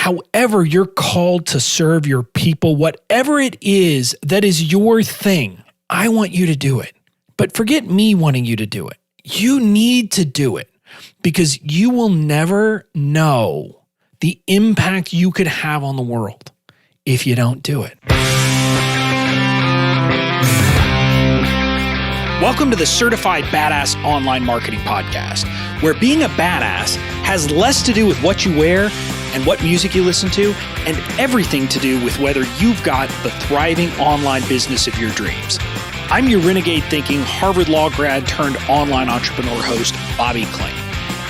however you're called to serve your people, whatever it is that is your thing, I want you to do it. But forget me wanting you to do it. You need to do it because you will never know the impact you could have on the world if you don't do it. Welcome to the Certified Badass Online Marketing Podcast, where being a badass has less to do with what you wear and what music you listen to, and everything to do with whether you've got the thriving online business of your dreams. I'm your renegade thinking Harvard Law grad turned online entrepreneur host, Bobby Klink.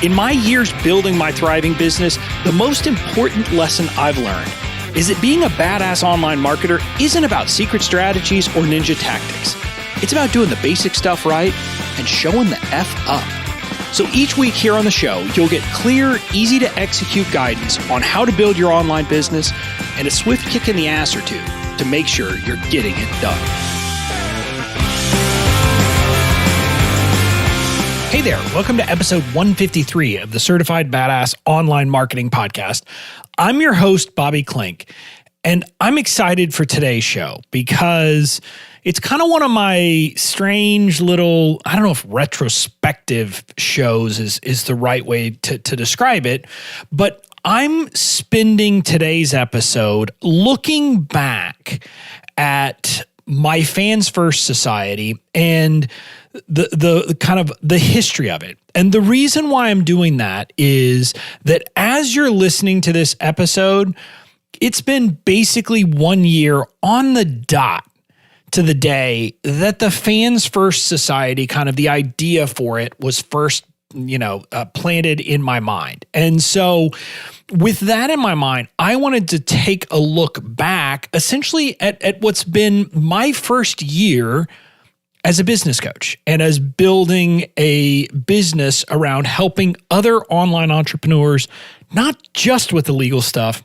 In my years building my thriving business, the most important lesson I've learned is that being a badass online marketer isn't about secret strategies or ninja tactics. It's about doing the basic stuff right and showing the F up. So each week here on the show, you'll get clear, easy to execute guidance on how to build your online business and a swift kick in the ass or two to make sure you're getting it done. Hey there, welcome to episode 153 of the Certified Badass Online Marketing Podcast. I'm your host, Bobby Klink, and I'm excited for today's show because it's kind of one of my strange little, I don't know if retrospective shows is the right way to describe it, but I'm spending today's episode looking back at my Fans First Society and the kind of the history of it. And the reason why I'm doing that is that as you're listening to this episode, it's been basically 1 year on the dot to the day that the Fans First Society, kind of the idea for it, was first, planted in my mind. And so with that in my mind, I wanted to take a look back essentially at what's been my first year as a business coach and as building a business around helping other online entrepreneurs, not just with the legal stuff,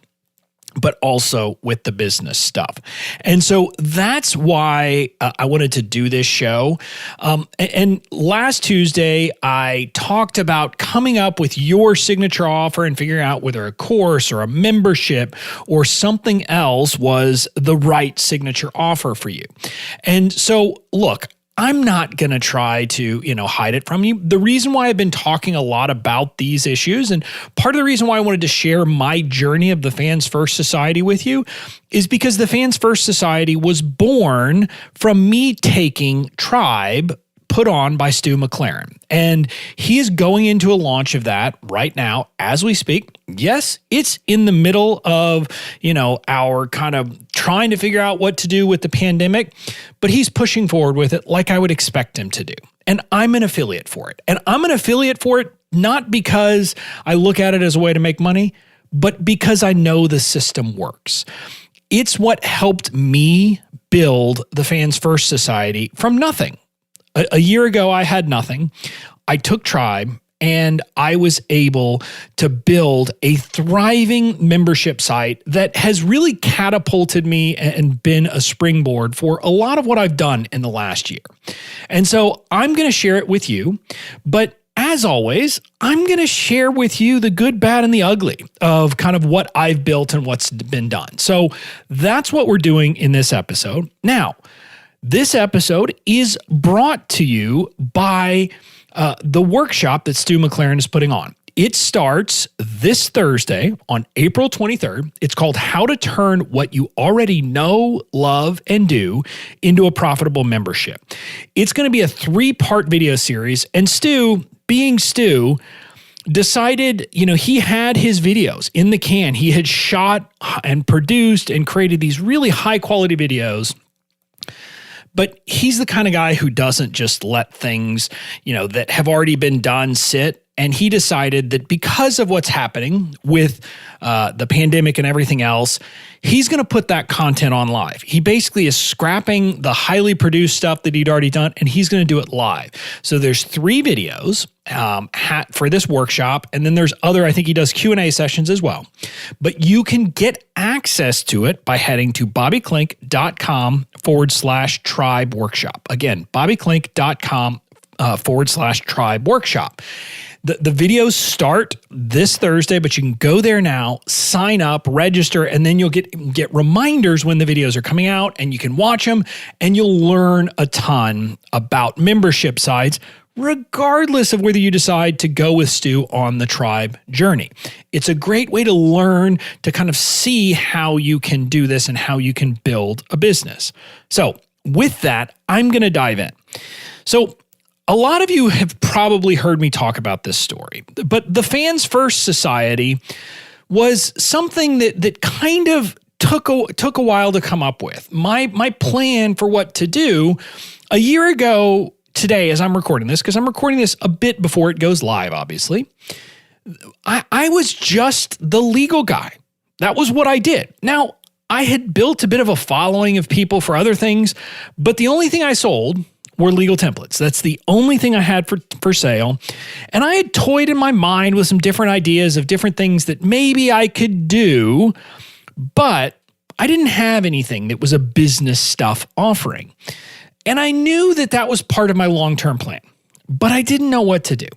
but also with the business stuff. And so that's why I wanted to do this show. And last Tuesday, I talked about coming up with your signature offer and figuring out whether a course or a membership or something else was the right signature offer for you. And so, look, I'm not going to try to, hide it from you. The reason why I've been talking a lot about these issues, and part of the reason why I wanted to share my journey of the Fans First Society with you, is because the Fans First Society was born from me taking Tribe, put on by Stu McLaren. And he is going into a launch of that right now as we speak. Yes, it's in the middle of, our kind of trying to figure out what to do with the pandemic, but he's pushing forward with it like I would expect him to do. And I'm an affiliate for it. And I'm an affiliate for it not because I look at it as a way to make money, but because I know the system works. It's what helped me build the Fans First Society from nothing. A year ago, I had nothing. I took Tribe and I was able to build a thriving membership site that has really catapulted me and been a springboard for a lot of what I've done in the last year. And so I'm going to share it with you. But as always, I'm going to share with you the good, bad, and the ugly of kind of what I've built and what's been done. So that's what we're doing in this episode. Now, this episode is brought to you by the workshop that Stu McLaren is putting on. It starts this Thursday on April 23rd. It's called How to Turn What You Already Know, Love, and Do into a Profitable Membership. It's going to be a 3-part video series. And Stu, being Stu, decided, he had his videos in the can. He had shot and produced and created these really high quality videos. But he's the kind of guy who doesn't just let things, that have already been done sit. And he decided that because of what's happening with the pandemic and everything else, he's going to put that content on live. He basically is scrapping the highly produced stuff that he'd already done, and he's going to do it live. So there's 3 videos for this workshop, and then there's other, I think he does Q&A sessions as well. But you can get access to it by heading to bobbyklink.com/tribe workshop. Again, bobbyklink.com /tribe workshop. The videos start this Thursday, but you can go there now, sign up, register, and then you'll get reminders when the videos are coming out, and you can watch them, and you'll learn a ton about membership sites, regardless of whether you decide to go with Stu on the tribe journey. It's a great way to learn, to kind of see how you can do this and how you can build a business. So with that, I'm going to dive in. So a lot of you have probably heard me talk about this story, but the Fans First Society was something that kind of took a while to come up with. My plan for what to do a year ago today, as I'm recording this, because I'm recording this a bit before it goes live, obviously, I was just the legal guy. That was what I did. Now, I had built a bit of a following of people for other things, but the only thing I sold were legal templates. That's the only thing I had for sale. And I had toyed in my mind with some different ideas of different things that maybe I could do, but I didn't have anything that was a business stuff offering. And I knew that was part of my long-term plan, but I didn't know what to do.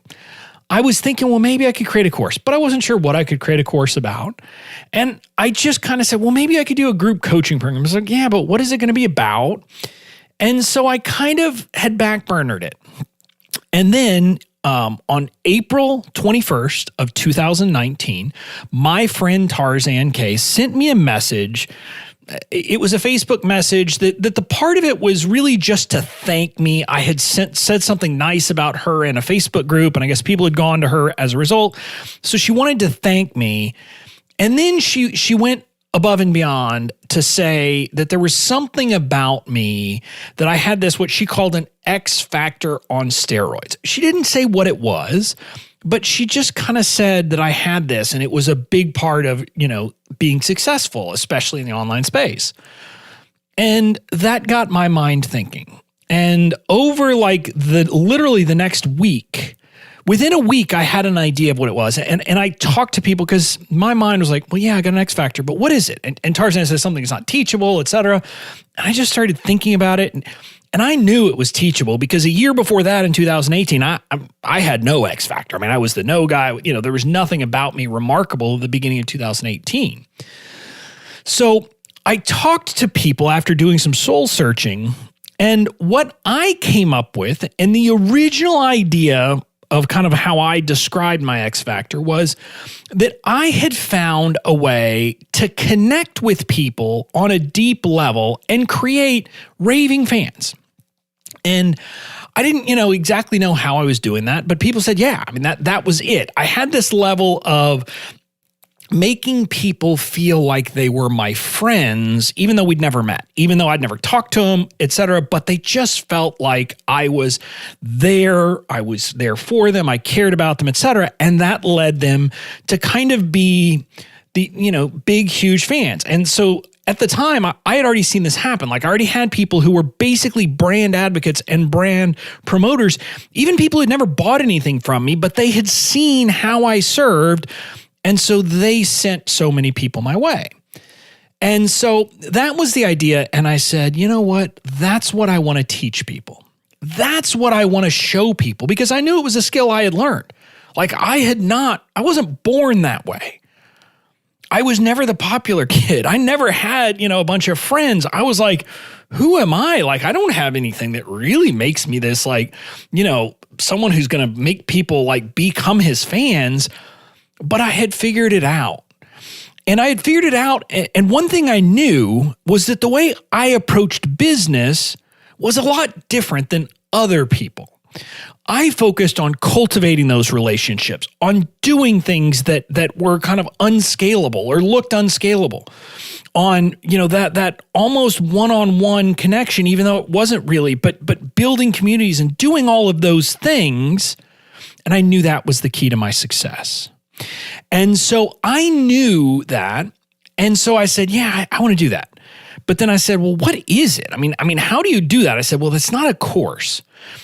I was thinking, well, maybe I could create a course, but I wasn't sure what I could create a course about. And I just kind of said, well, maybe I could do a group coaching program. I was like, yeah, but what is it going to be about? And so I kind of had backburnered it. And then on April 21st of 2019, my friend Tarzan K sent me a message. It was a Facebook message that the part of it was really just to thank me. I had said something nice about her in a Facebook group, and I guess people had gone to her as a result. So she wanted to thank me. And then she went above and beyond to say that there was something about me that I had this, what she called an X factor on steroids. She didn't say what it was, but she just kind of said that I had this, and it was a big part of, being successful, especially in the online space. And that got my mind thinking. And over literally the next week, within a week, I had an idea of what it was. And I talked to people because my mind was like, well, yeah, I got an X factor, but what is it? And Tarzan says something is not teachable, et cetera. And I just started thinking about it. And I knew it was teachable because a year before that, in 2018, I had no X factor. I mean, I was the no guy. There was nothing about me remarkable at the beginning of 2018. So I talked to people after doing some soul searching, and what I came up with, and the original idea of kind of how I described my X factor, was that I had found a way to connect with people on a deep level and create raving fans. And I didn't, exactly know how I was doing that, but people said, yeah, I mean, that was it. I had this level of making people feel like they were my friends, even though we'd never met, even though I'd never talked to them, et cetera. But they just felt like I was there for them. I cared about them, et cetera. And that led them to kind of be the, big, huge fans. And so at the time, I had already seen this happen. Like, I already had people who were basically brand advocates and brand promoters, even people who had never bought anything from me, but they had seen how I served. And so they sent so many people my way. And so that was the idea. And I said, you know what? That's what I want to teach people. That's what I want to show people, because I knew it was a skill I had learned. Like, I wasn't born that way. I was never the popular kid. I never had, a bunch of friends. I was like, who am I? Like, I don't have anything that really makes me this, someone who's going to make people become his fans. But I had figured it out. And and one thing I knew was that the way I approached business was a lot different than other people. I focused on cultivating those relationships, on doing things that were kind of unscalable or looked unscalable, on, that almost one-on-one connection, even though it wasn't really, but building communities and doing all of those things. And I knew that was the key to my success. And so I knew that. And so I said, yeah, I want to do that. But then I said, well, what is it? I mean, how do you do that? I said, well, it's not a course,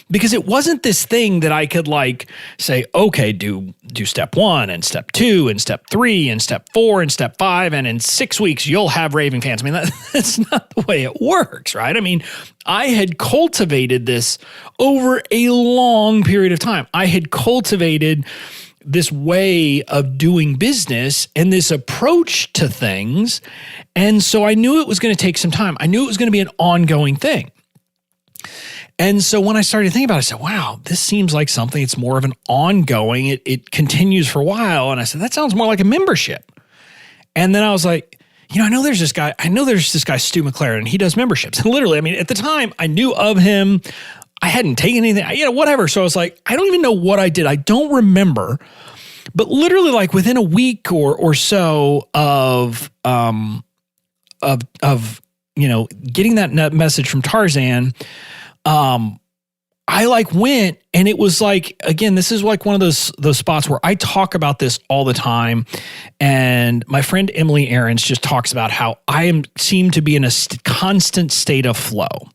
because it wasn't this thing that I could like say, okay, do step 1 and step 2 and step 3 and step 4 and step 5. And in 6 weeks, you'll have raving fans. I mean, that's not the way it works, right? I mean, I had cultivated this over a long period of time. I had cultivated this way of doing business and this approach to things. And so I knew it was going to take some time. I knew it was going to be an ongoing thing. And so when I started thinking about it, I said, wow, this seems like something. It's more of an ongoing, it continues for a while. And I said, that sounds more like a membership. And then I was like, I know there's this guy, Stu McLaren, and he does memberships. And literally, I mean, at the time I knew of him. I hadn't taken anything, whatever. So I was like, I don't even know what I did. I don't remember. But literally like within a week or so of getting that message from Tarzan, I like went, and it was like, again, this is like one of those spots where I talk about this all the time. And my friend Emily Aarons just talks about how I seem to be in a constant state of flow.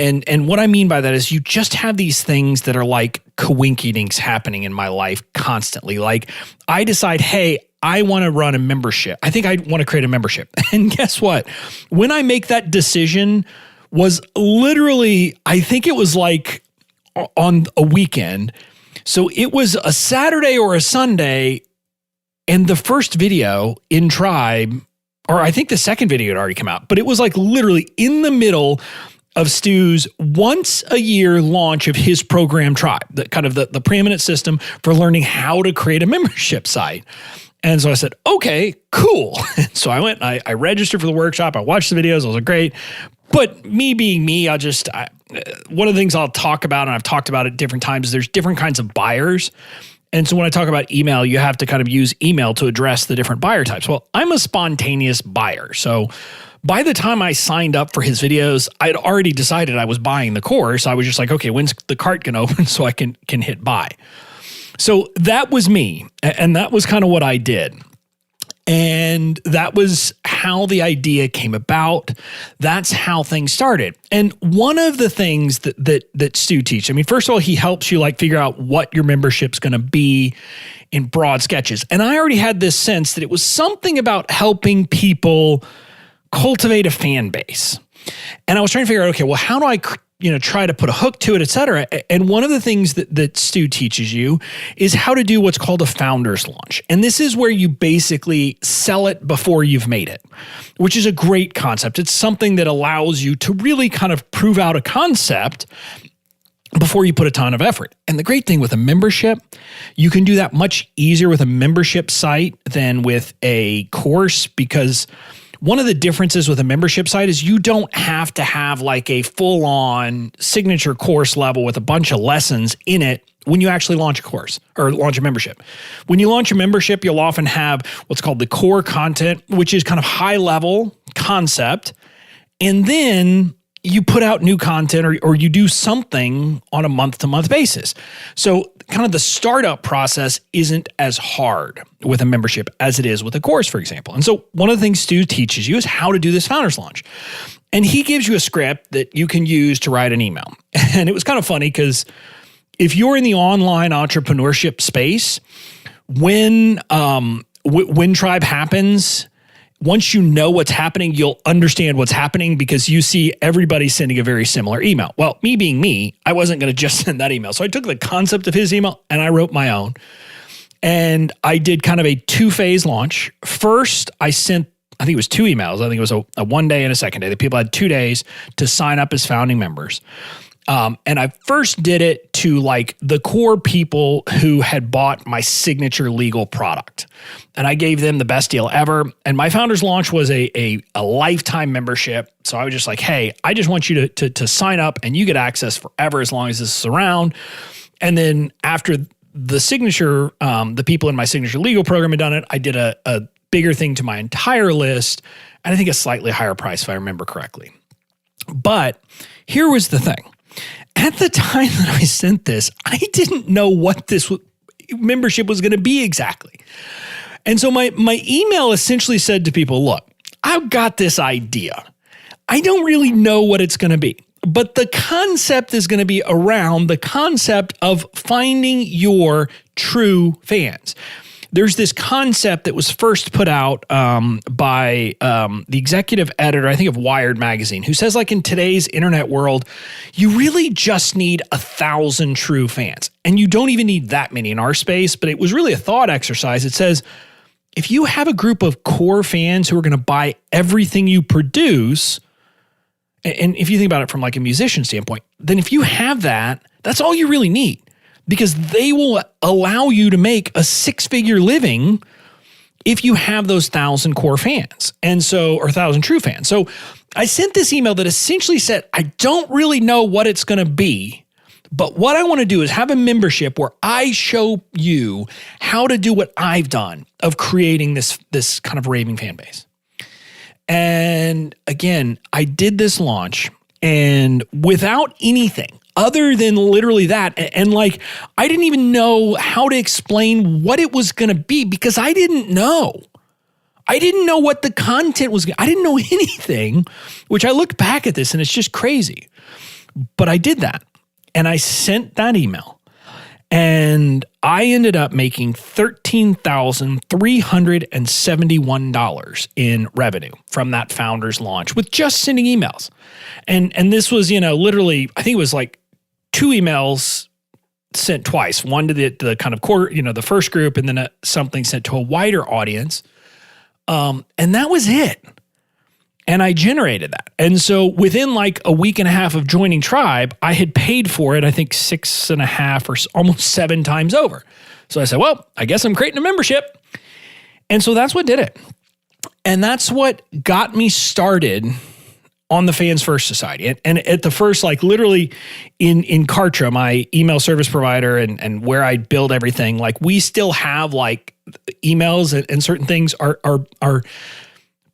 And what I mean by that is you just have these things that are like coinkydinks happening in my life constantly. Like I decide, hey, I want to run a membership. I think I want to create a membership. And guess what? When I make that decision was literally, I think it was like on a weekend. So it was a Saturday or a Sunday, and the first video in Tribe, or I think the second video had already come out, but it was like literally in the middle of Stu's once a year launch of his program Tribe, the preeminent system for learning how to create a membership site. And so I said, okay, cool. So I went, I registered for the workshop. I watched the videos. I was like, great. But me being me, one of the things I'll talk about, and I've talked about it different times, is there's different kinds of buyers. And so when I talk about email, you have to kind of use email to address the different buyer types. Well, I'm a spontaneous buyer. So by the time I signed up for his videos, I'd already decided I was buying the course. I was just like, okay, when's the cart going to open so I can hit buy? So that was me. And that was kind of what I did. And that was how the idea came about. That's how things started. And one of the things that Stu teaches, I mean, first of all, he helps you like figure out what your membership's going to be in broad sketches. And I already had this sense that it was something about helping people cultivate a fan base. And I was trying to figure out, okay, well, how do I try to put a hook to it, et cetera. And one of the things that Stu teaches you is how to do what's called a founder's launch. And this is where you basically sell it before you've made it, which is a great concept. It's something that allows you to really kind of prove out a concept before you put a ton of effort. And the great thing with a membership, you can do that much easier with a membership site than with a course, because one of the differences with a membership site is you don't have to have like a full-on signature course level with a bunch of lessons in it when you actually launch a course or launch a membership. When you launch a membership, you'll often have what's called the core content, which is kind of high-level concept, and then you put out new content or you do something on a month-to-month basis. So kind of the startup process isn't as hard with a membership as it is with a course, for example. And so one of the things Stu teaches you is how to do this founder's launch. And he gives you a script that you can use to write an email. And it was kind of funny because if you're in the online entrepreneurship space, when Tribe happens, once you know what's happening, you'll understand what's happening because you see everybody sending a very similar email. Well, me being me, I wasn't going to just send that email. So I took the concept of his email and I wrote my own. And I did kind of a 2-phase launch. First, I sent, I think it was 2 emails. I think it was a 1 day and a second day. The people had 2 days to sign up as founding members. And I first did it to like the core people who had bought my signature legal product. And I gave them the best deal ever. And my founder's launch was a lifetime membership. So I was just like, hey, I just want you to sign up and you get access forever as long as this is around. And then after the signature, the people in my signature legal program had done it, I did a bigger thing to my entire list. And I think a slightly higher price if I remember correctly. But here was the thing. At the time that I sent this, I didn't know what this membership was going to be exactly. And so my email essentially said to people, look, I've got this idea. I don't really know what it's going to be. But the concept is going to be around the concept of finding your true fans. There's this concept that was first put out by the executive editor, I think, of Wired magazine, who says, like, in today's internet world, you really just need 1,000 true fans. And you don't even need that many in our space, but it was really a thought exercise. It says, if you have a group of core fans who are going to buy everything you produce, and if you think about it from like a musician standpoint, then if you have that, that's all you really need, because they will allow you to make a 6-figure living if you have those 1,000 core fans. And so, or 1,000 true fans. So I sent this email that essentially said, I don't really know what it's going to be, but what I want to do is have a membership where I show you how to do what I've done of creating this kind of raving fan base. And again, I did this launch, and without anything other than literally that, and like, I didn't even know how to explain what it was going to be, because I didn't know. I didn't know what the content was. I didn't know anything, which I look back at this and it's just crazy. But I did that, and I sent that email. And I ended up making $13,371 in revenue from that founder's launch with just sending emails. And this was, literally, I think it was like 2 emails sent twice, one to the kind of core, the first group, and then something sent to a wider audience. And that was it. And I generated that. And so within like a week and a half of joining Tribe, I had paid for it, I think 6.5 or almost 7 times over. So I said, well, I guess I'm creating a membership. And so that's what did it. And that's what got me started on the Fans First Society. And at the first, like literally in Kartra, my email service provider and where I build everything, like we still have like emails and certain things are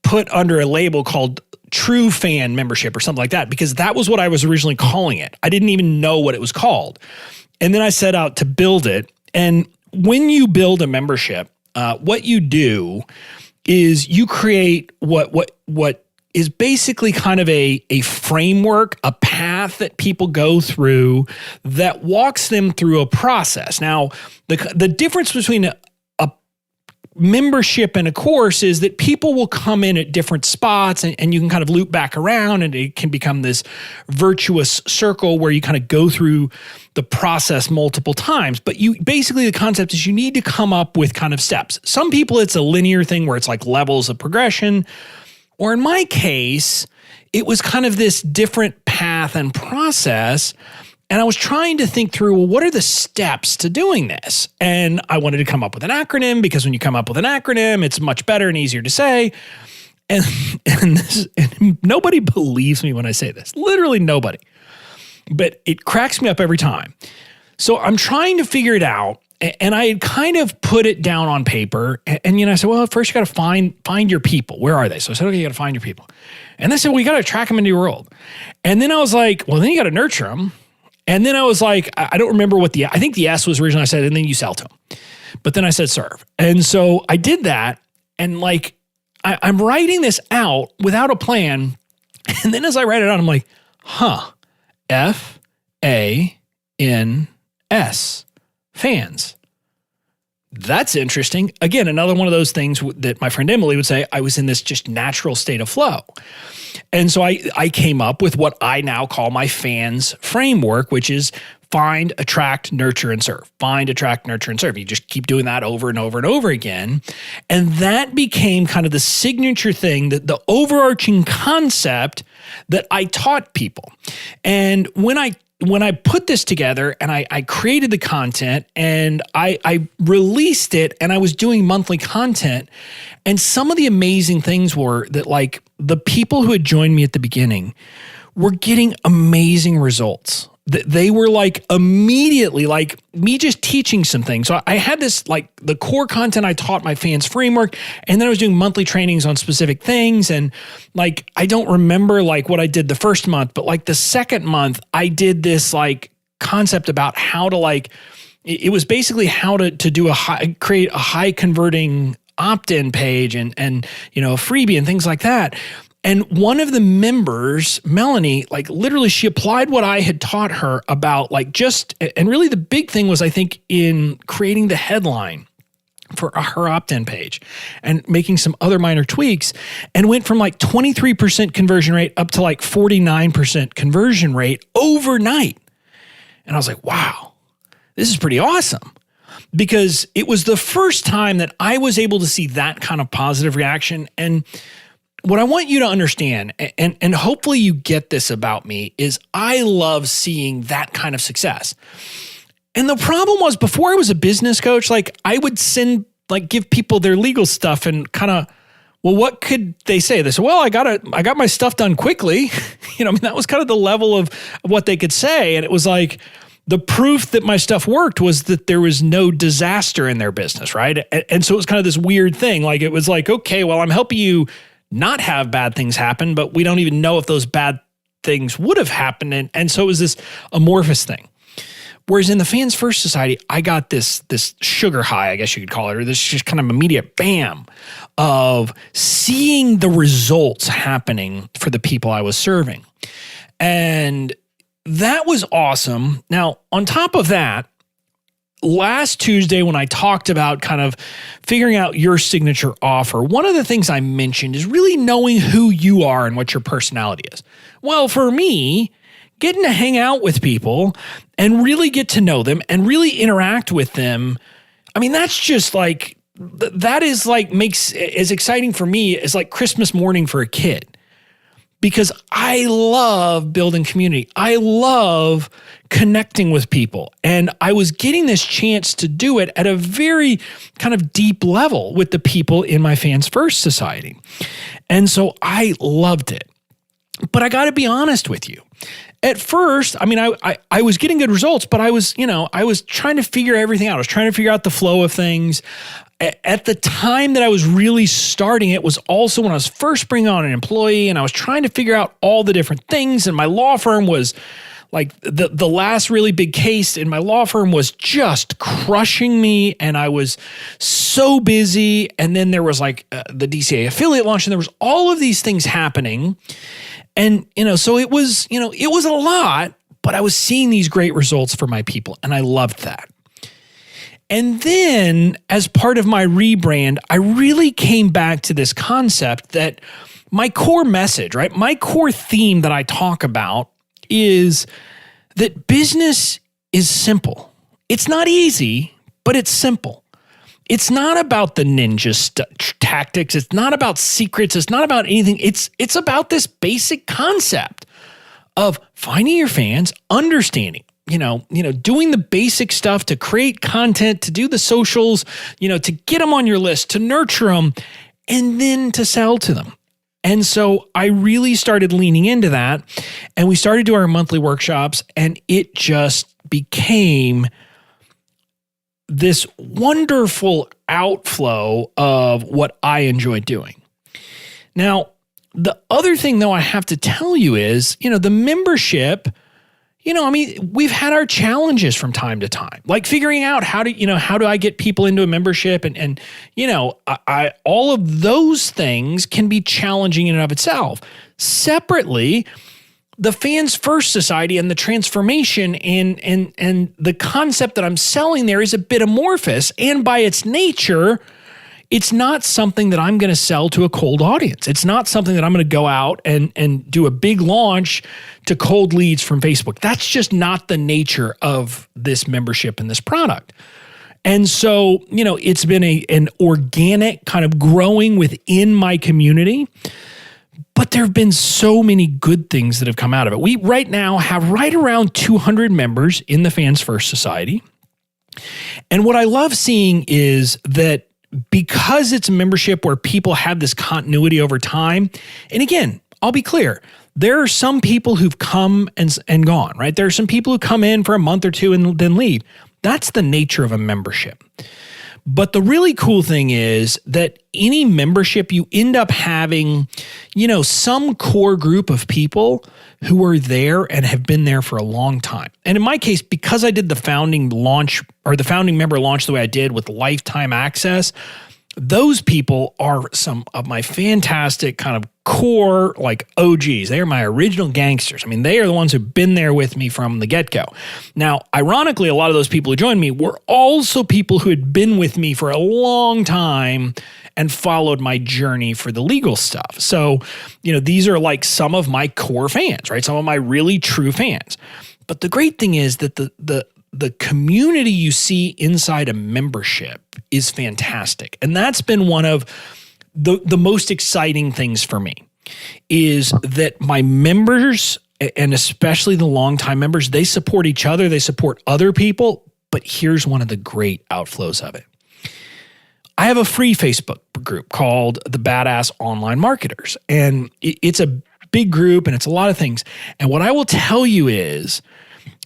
put under a label called True Fan Membership or something like that, because that was what I was originally calling it. I didn't even know what it was called. And then I set out to build it. And when you build a membership, what you do is you create what is basically kind of a framework, a path that people go through that walks them through a process. Now, the difference between a membership and a course is that people will come in at different spots, and you can kind of loop back around, and it can become this virtuous circle where you kind of go through the process multiple times. But basically the concept is you need to come up with kind of steps. Some people, it's a linear thing where it's like levels of progression, or in my case, it was kind of this different path and process. And I was trying to think through, well, what are the steps to doing this? And I wanted to come up with an acronym, because when you come up with an acronym, it's much better and easier to say. And nobody believes me when I say this, literally nobody. But it cracks me up every time. So I'm trying to figure it out. And I had kind of put it down on paper. And I said, well, first you got to find your people. Where are they? So I said, okay, you got to find your people. And they said, well, you got to attract them into your world. And then I was like, well, then you got to nurture them. And then I was like, I don't remember I think the S was originally I said, and then you sell to them. But then I said serve. And so I did that. And like, I'm writing this out without a plan. And then as I write it out, I'm like, FANS, fans. That's interesting. Again, another one of those things that my friend Emily would say, I was in this just natural state of flow. And so I came up with what I now call my fans framework, which is find, attract, nurture, and serve. Find, attract, nurture, and serve. You just keep doing that over and over and over again. And that became kind of the signature thing, that the overarching concept that I taught people. And when I put this together and I created the content and I released it, and I was doing monthly content, and some of the amazing things were that, like, the people who had joined me at the beginning were getting amazing results. They were like immediately, like me just teaching some things. So I had this, like the core content, I taught my fans framework, and then I was doing monthly trainings on specific things. And like, I don't remember like what I did the first month, but like the second month I did this like concept about how to like, it was basically how to do create a high converting opt-in page and a freebie and things like that. And one of the members, Melanie, like literally she applied what I had taught her about and really the big thing was, I think, in creating the headline for her opt-in page and making some other minor tweaks, and went from 23% conversion rate up to 49% conversion rate overnight. And I was like, wow, this is pretty awesome, because it was the first time that I was able to see that kind of positive reaction. And what I want you to understand, and hopefully you get this about me, is I love seeing that kind of success. And the problem was, before I was a business coach, I would give people their legal stuff and kind of, well, what could they say? They said, well, I got my stuff done quickly. That was kind of the level of what they could say. And it was the proof that my stuff worked was that there was no disaster in their business, right? And so it was kind of this weird thing. It was okay, well, I'm helping you not have bad things happen, but we don't even know if those bad things would have happened. And so it was this amorphous thing. Whereas in the Fans First Society, I got this sugar high, I guess you could call it, or this just kind of immediate bam of seeing the results happening for the people I was serving. And that was awesome. Now, on top of that, last Tuesday when I talked about kind of figuring out your signature offer, one of the things I mentioned is really knowing who you are and what your personality is. Well, for me, getting to hang out with people and really get to know them and really interact with them, that's just that is makes as exciting for me as Christmas morning for a kid. Because I love building community. I love connecting with people. And I was getting this chance to do it at a very kind of deep level with the people in my Fans First Society. And so I loved it. But I got to be honest with you. At first, I was getting good results, but I was trying to figure everything out. I was trying to figure out the flow of things. At the time that I was really starting, it was also when I was first bringing on an employee, and I was trying to figure out all the different things. And my law firm was the last really big case in my law firm was just crushing me. And I was so busy. And then there was the DCA affiliate launch, and there was all of these things happening. And, so it was a lot, but I was seeing these great results for my people, and I loved that. And then as part of my rebrand, I really came back to this concept that my core message, right? My core theme that I talk about is that business is simple. It's not easy, but it's simple. It's not about the ninja tactics. It's not about secrets. It's not about anything. It's about this basic concept of finding your fans, understanding, doing the basic stuff to create content, to do the socials, to get them on your list, to nurture them, and then to sell to them. And so I really started leaning into that, and we started doing our monthly workshops, and it just became this wonderful outflow of what I enjoy doing. Now, the other thing, though, I have to tell you is, the membership, we've had our challenges from time to time, figuring out how do I get people into a membership, and all of those things can be challenging in and of itself. Separately, the Fans First Society and the transformation and the concept that I'm selling there is a bit amorphous, and by its nature, it's not something that I'm going to sell to a cold audience. It's not something that I'm going to go out and do a big launch to cold leads from Facebook. That's just not the nature of this membership and this product. And so, it's been an organic kind of growing within my community. But there have been so many good things that have come out of it. We right now have right around 200 members in the Fans First Society. And what I love seeing is that because it's a membership where people have this continuity over time, and again, I'll be clear, there are some people who've come and gone, right? There are some people who come in for a month or two and then leave. That's the nature of a membership. But the really cool thing is that any membership, you end up having, some core group of people who are there and have been there for a long time. And in my case, because I did the founding launch or the founding member launch the way I did with lifetime access, those people are some of my fantastic kind of core like OGs. They are my original gangsters. I mean, they are the ones who've been there with me from the get-go. Now, ironically, a lot of those people who joined me were also people who had been with me for a long time and followed my journey for the legal stuff. So, these are like some of my core fans, right? Some of my really true fans. But the great thing is that the community you see inside a membership is fantastic. And that's been one of the most exciting things for me, is that my members, and especially the longtime members, they support each other, they support other people. But here's one of the great outflows of it. I have a free Facebook group called the Badass Online Marketers, and it's a big group and it's a lot of things. And what I will tell you is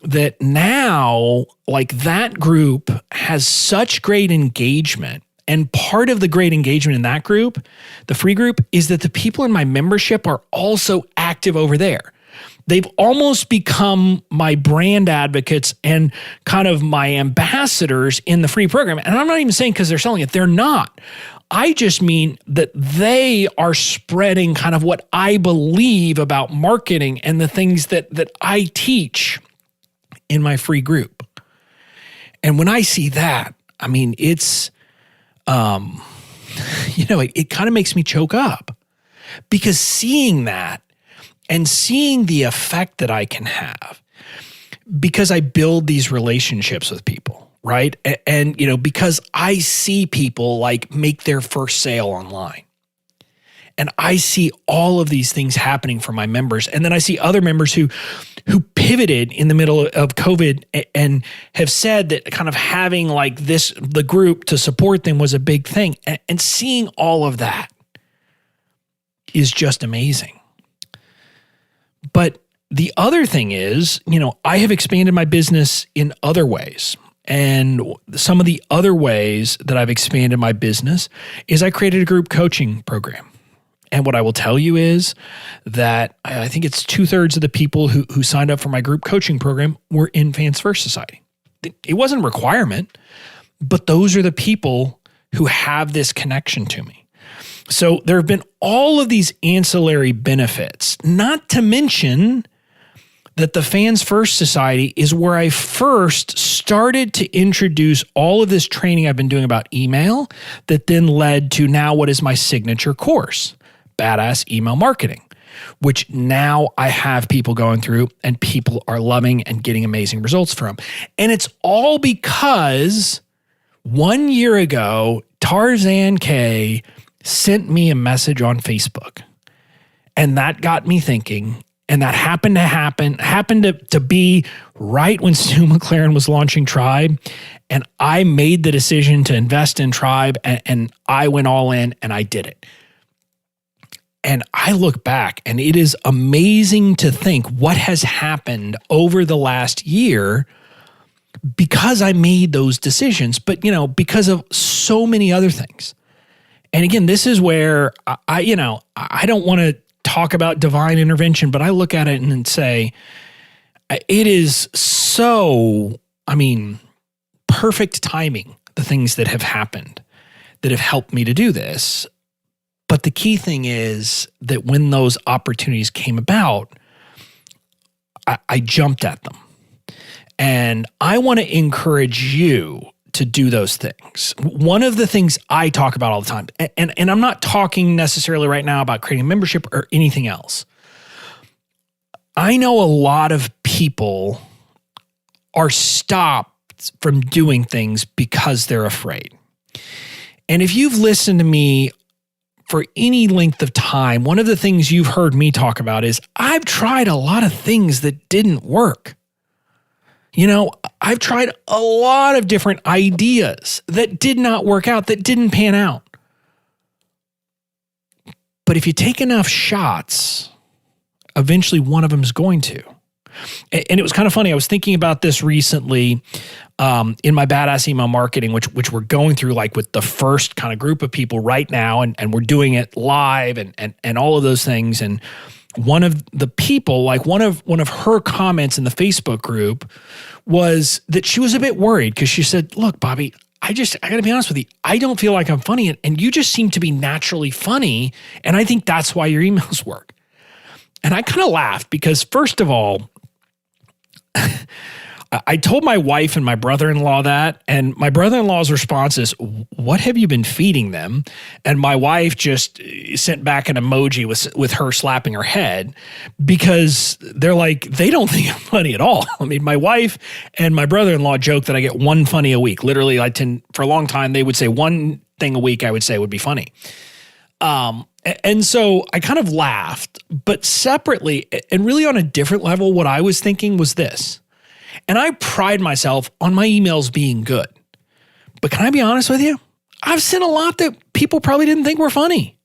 that now, like, that group has such great engagement. And part of the great engagement in that group, the free group, is that the people in my membership are also active over there. They've almost become my brand advocates and kind of my ambassadors in the free program. And I'm not even saying because they're selling it. They're not. I just mean that they are spreading kind of what I believe about marketing and the things that I teach in my free group. And when I see that, I mean, it's, it kind of makes me choke up, because seeing that and seeing the effect that I can have, because I build these relationships with people, right? And because I see people like make their first sale online. And I see all of these things happening for my members. And then I see other members who pivoted in the middle of COVID and have said that kind of having like the group to support them was a big thing. And seeing all of that is just amazing. But the other thing is, I have expanded my business in other ways. And some of the other ways that I've expanded my business is I created a group coaching program. And what I will tell you is that I think it's 2/3 of the people who signed up for my group coaching program were in Fans First Society. It wasn't a requirement, but those are the people who have this connection to me. So there have been all of these ancillary benefits, not to mention that the Fans First Society is where I first started to introduce all of this training I've been doing about email that then led to now what is my signature course, Badass Email Marketing, which now I have people going through and people are loving and getting amazing results from. And it's all because 1 year ago, Tarzan K sent me a message on Facebook, and that got me thinking. And that happened to be right when Stu McLaren was launching Tribe. And I made the decision to invest in Tribe, and I went all in and I did it. And I look back and it is amazing to think what has happened over the last year because I made those decisions, but because of so many other things. And again, this is where I don't want to talk about divine intervention, but I look at it and say, it is so, perfect timing, the things that have happened that have helped me to do this. But the key thing is that when those opportunities came about, I jumped at them. And I want to encourage you to do those things. One of the things I talk about all the time, and I'm not talking necessarily right now about creating a membership or anything else. I know a lot of people are stopped from doing things because they're afraid. And if you've listened to me for any length of time, one of the things you've heard me talk about is I've tried a lot of things that didn't work. I've tried a lot of different ideas that did not work out, that didn't pan out. But if you take enough shots, eventually one of them is going to. And it was kind of funny. I was thinking about this recently in my Badass Email Marketing, which we're going through like with the first kind of group of people right now, and we're doing it live and all of those things. And one of the people, like one of her comments in the Facebook group was that she was a bit worried because she said, look, Bobby, I gotta be honest with you. I don't feel like I'm funny. And you just seem to be naturally funny. And I think that's why your emails work. And I kind of laughed because, first of all, I told my wife and my brother-in-law that, and my brother-in-law's response is, "What have you been feeding them?" And my wife just sent back an emoji with her slapping her head, because they're like, they don't think I'm funny at all. I mean, my wife and my brother-in-law joke that I get one funny a week. Literally, for a long time, they would say one thing a week I would say would be funny. And so I kind of laughed, but separately and really on a different level, what I was thinking was this. And I pride myself on my emails being good. But can I be honest with you? I've sent a lot that people probably didn't think were funny.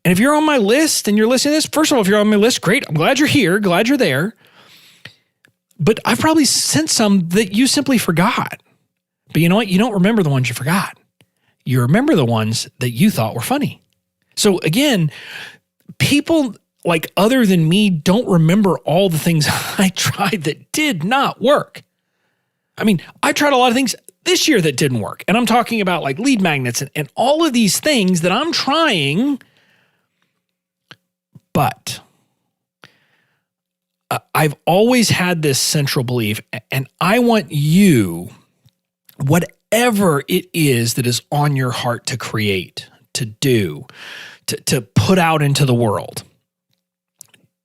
And if you're on my list and you're listening to this, first of all, if you're on my list, great. I'm glad you're here. Glad you're there. But I've probably sent some that you simply forgot. But you know what? You don't remember the ones you forgot. You remember the ones that you thought were funny. So again, people like other than me don't remember all the things I tried that did not work. I mean, I tried a lot of things this year that didn't work. And I'm talking about like lead magnets and all of these things that I'm trying. But I've always had this central belief, and I want you, whatever it is that is on your heart to create, to do, to put out into the world,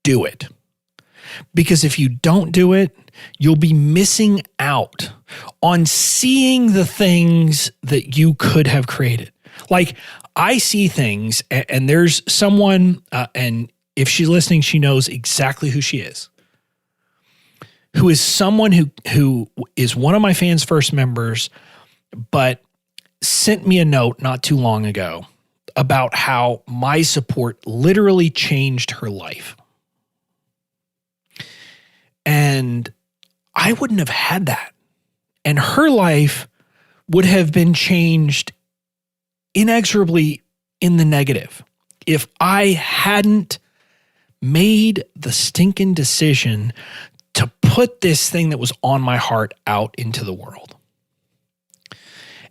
do it. Because if you don't do it, you'll be missing out on seeing the things that you could have created. Like, I see things, and there's someone, and if she's listening, she knows exactly who she is, who is someone who is one of my Fans First members, but sent me a note not too long ago about how my support literally changed her life. And I wouldn't have had that. And her life would have been changed inexorably in the negative if I hadn't made the stinking decision to put this thing that was on my heart out into the world.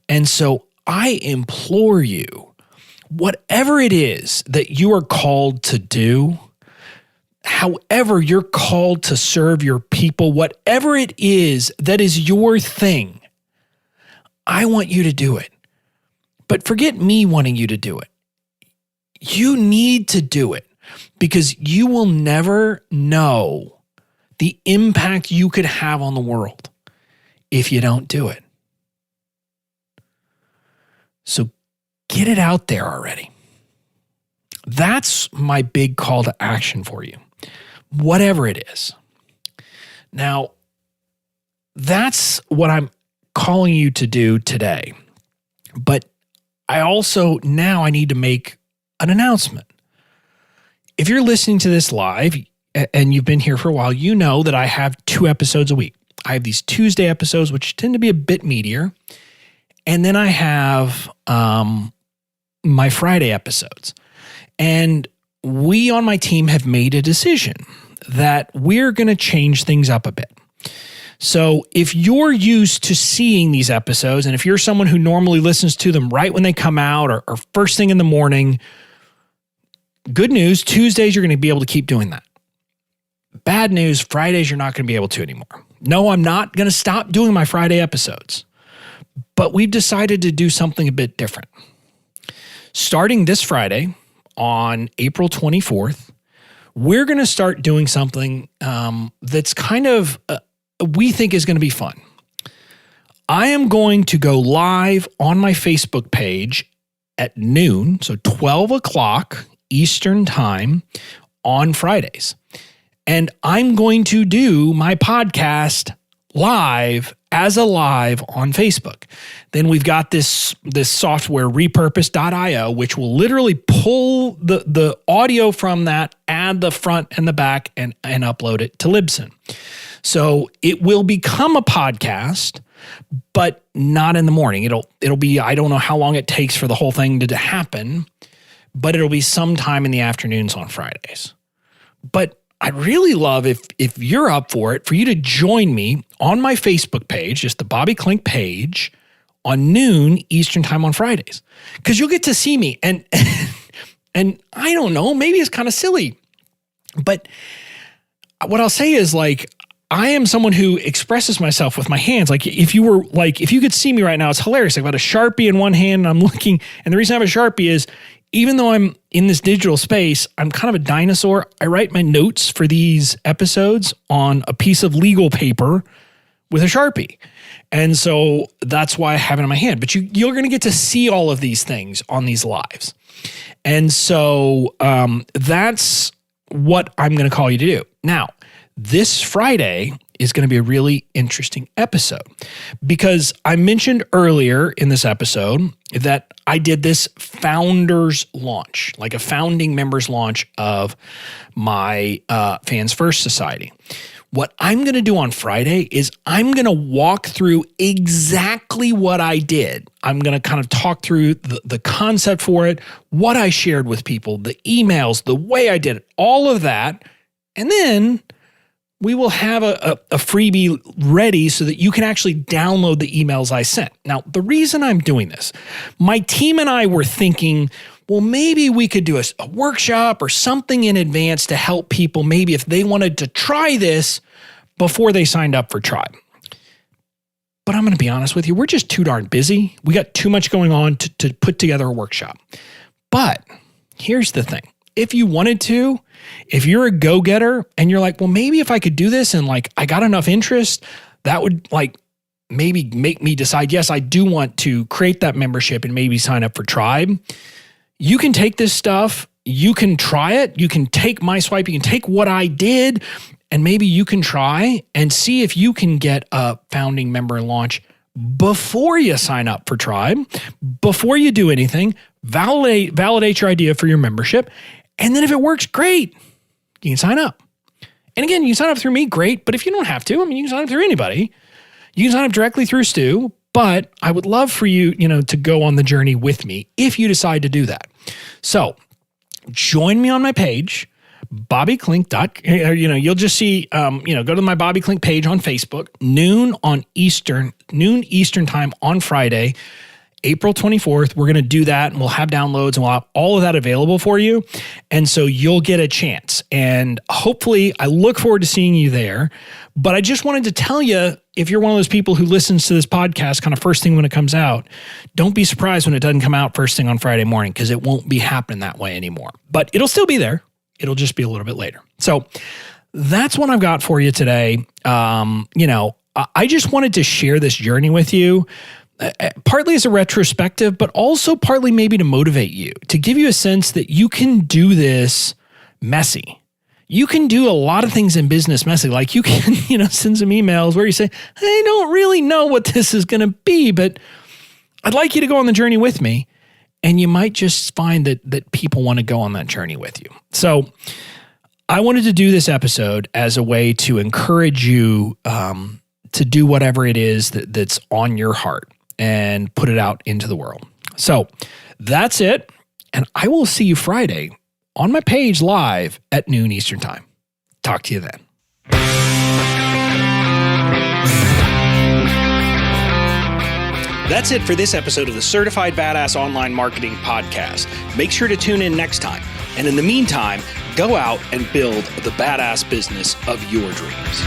And so I implore you, whatever it is that you are called to do, however you're called to serve your people, whatever it is that is your thing, I want you to do it. But forget me wanting you to do it. You need to do it, because you will never know the impact you could have on the world if you don't do it. So get it out there already. That's my big call to action for you, whatever it is. Now, that's what I'm calling you to do today. But I need to make an announcement. If you're listening to this live and you've been here for a while, you know that I have 2 episodes a week. I have these Tuesday episodes, which tend to be a bit meatier. And then I have my Friday episodes. And we on my team have made a decision that we're going to change things up a bit. So if you're used to seeing these episodes, and if you're someone who normally listens to them right when they come out or first thing in the morning, good news, Tuesdays you're going to be able to keep doing that. Bad news, Fridays you're not going to be able to anymore. No, I'm not going to stop doing my Friday episodes, but we've decided to do something a bit different. Starting this Friday on April 24th, we're going to start doing something that's kind of, we think is going to be fun. I am going to go live on my Facebook page at noon, so 12 o'clock Eastern time on Fridays. And I'm going to do my podcast live as a live on Facebook. Then we've got this software, repurpose.io, which will literally pull the audio from that, add the front and the back, and upload it to Libsyn. So it will become a podcast, but not in the morning. It'll be, I don't know how long it takes for the whole thing to happen, but it'll be sometime in the afternoons on Fridays. But I'd really love if you're up for it, for you to join me on my Facebook page, just the Bobby Klink page, on noon Eastern time on Fridays, because you'll get to see me. And I don't know, maybe it's kind of silly, but what I'll say is, like, I am someone who expresses myself with my hands. Like, if you could see me right now, it's hilarious. I've got a Sharpie in one hand and I'm looking, and the reason I have a Sharpie is, even though I'm in this digital space, I'm kind of a dinosaur. I write my notes for these episodes on a piece of legal paper with a Sharpie. And so that's why I have it in my hand. But you're going to get to see all of these things on these lives. And so that's what I'm going to call you to do. Now, this Friday is going to be a really interesting episode, because I mentioned earlier in this episode that I did this founders launch, like a founding members launch of my Fans First Society. What I'm going to do on Friday is I'm going to walk through exactly what I did. I'm going to kind of talk through the concept for it, what I shared with people, the emails, the way I did it, all of that. And then we will have a freebie ready so that you can actually download the emails I sent. Now, the reason I'm doing this, my team and I were thinking, well, maybe we could do a workshop or something in advance to help people, maybe if they wanted to try this before they signed up for Tribe. But I'm going to be honest with you, we're just too darn busy. We got too much going on to put together a workshop. But here's the thing. If you wanted to, if you're a go-getter and you're like, well, maybe if I could do this and like I got enough interest, that would like maybe make me decide, yes, I do want to create that membership and maybe sign up for Tribe. You can take this stuff, you can try it, you can take my swipe, you can take what I did, and maybe you can try and see if you can get a founding member launch before you sign up for Tribe, before you do anything, validate your idea for your membership. And then if it works, great, you can sign up. And again, you can sign up through me, great. But if you don't have to, I mean, you can sign up through anybody. You can sign up directly through Stu, but I would love for you, to go on the journey with me if you decide to do that. So join me on my page, BobbyKlink. You'll just see, go to my Bobby Klink page on Facebook, noon Eastern time on Friday, April 24th. We're going to do that, and we'll have downloads, and we'll have all of that available for you. And so you'll get a chance. And hopefully, I look forward to seeing you there. But I just wanted to tell you, if you're one of those people who listens to this podcast kind of first thing when it comes out, don't be surprised when it doesn't come out first thing on Friday morning, because it won't be happening that way anymore. But it'll still be there. It'll just be a little bit later. So that's what I've got for you today. I just wanted to share this journey with you. Partly as a retrospective, but also partly maybe to motivate you, to give you a sense that you can do this messy. You can do a lot of things in business messy. Like you can, send some emails where you say, I don't really know what this is going to be, but I'd like you to go on the journey with me. And you might just find that people want to go on that journey with you. So I wanted to do this episode as a way to encourage you to do whatever it is that's on your heart and put it out into the world. So that's it. And I will see you Friday on my page live at noon Eastern time. Talk to you then. That's it for this episode of the Certified Badass Online Marketing Podcast. Make sure to tune in next time. And in the meantime, go out and build the badass business of your dreams.